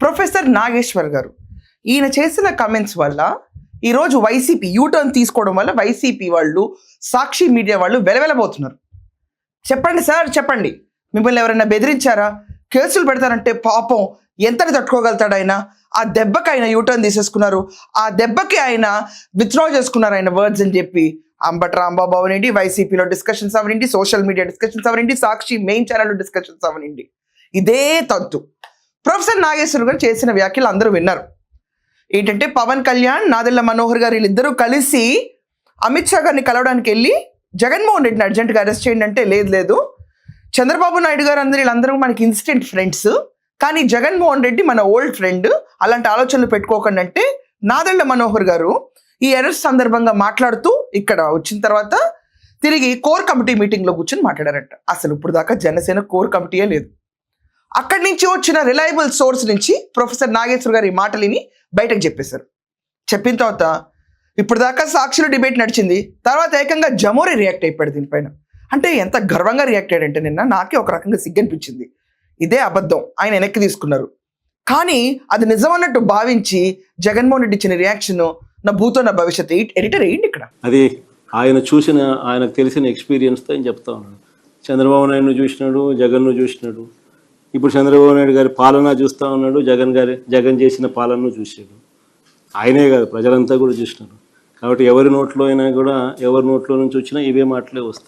Professor Nageshwar గారు ఈయన చేసిన కమెంట్స్ వల్ల ఈరోజు వైసీపీ యూటర్న్ తీసుకోవడం వల్ల వైసీపీ వాళ్ళు సాక్షి మీడియా వాళ్ళు వెలవెలబోతున్నారు. చెప్పండి సార్, చెప్పండి, మిమ్మల్ని ఎవరైనా బెదిరించారా? కేసులు పెడతారంటే పాపం ఎంతని తట్టుకోగలుగుతాడు ఆయన? ఆ దెబ్బకి ఆయన యూటర్న్ తీసేసుకున్నారు, ఆ దెబ్బకి ఆయన విత్డ్రా చేసుకున్నారు ఆయన వర్డ్స్ అని చెప్పి అంబటి రాంబాబు అవనండి, వైసీపీలో డిస్కషన్స్ అవనండి, సోషల్ మీడియా డిస్కషన్స్ అవనండి, సాక్షి మెయిన్ ఛానల్లో డిస్కషన్స్ అవనండి, ఇదే తంతు. ప్రొఫెసర్ నాగేశ్వర్ గారు చేసిన వ్యాఖ్యలు అందరూ విన్నారు. ఏంటంటే పవన్ కళ్యాణ్, నాదెళ్ల మనోహర్ గారు వీళ్ళిద్దరూ కలిసి అమిత్ షా గారిని కలవడానికి వెళ్ళి జగన్మోహన్ రెడ్డిని అర్జెంట్గా అరెస్ట్ చేయండి అంటే లేదు, చంద్రబాబు నాయుడు గారు వీళ్ళందరూ మనకి ఇన్స్టెంట్ ఫ్రెండ్స్, కానీ జగన్మోహన్ రెడ్డి మన ఓల్డ్ ఫ్రెండ్, అలాంటి ఆలోచనలు పెట్టుకోకండి అంటే నాదెళ్ల మనోహర్ గారు ఈ అరెస్ట్ సందర్భంగా మాట్లాడుతూ ఇక్కడ వచ్చిన తర్వాత తిరిగి కోర్ కమిటీ మీటింగ్లో కూర్చొని మాట్లాడారట. అసలు ఇప్పుడు దాకా జనసేన కోర్ కమిటీయే లేదు. అక్కడి నుంచి వచ్చిన రిలయబుల్ సోర్స్ నుంచి ప్రొఫెసర్ నాగేశ్వర్ గారు ఈ మాటలిని బయటకు చెప్పేశారు. చెప్పిన తర్వాత ఇప్పుడు దాకా సాక్షిలో డిబేట్ నడిచింది, తర్వాత ఏకంగా జమోరే రియాక్ట్ అయిపోయాడు దీనిపైన. అంటే ఎంత గర్వంగా రియాక్ట్ అయ్యాడంటే నిన్న నాకే ఒక రకంగా సిగ్గనిపించింది. ఇదే అబద్ధం, ఆయన వెనక్కి తీసుకున్నారు, కానీ అది నిజమన్నట్టు భావించి జగన్మోహన్ రెడ్డి ఇచ్చిన రియాక్షన్ నా భూతో నా భవిష్యత్. ఎడిటర్ ఏంటి ఇక్కడ? అది ఆయన చూసిన, ఆయనకు తెలిసిన ఎక్స్పీరియన్స్తో ఆయన చెప్తా ఉన్నాడు. చంద్రబాబు నాయుడును చూసినాడు, జగన్ను చూసినాడు, ఇప్పుడు చంద్రబాబు నాయుడు గారి పాలన చూస్తూ ఉన్నాడు, జగన్ చేసిన పాలనను చూసాడు. ఆయనే కాదు, ప్రజలంతా కూడా చూసినారు. కాబట్టి ఎవరి నోట్లో అయినా కూడా, ఎవరి నోట్లో నుంచి వచ్చినా ఇవే మాటలే వస్తాయి.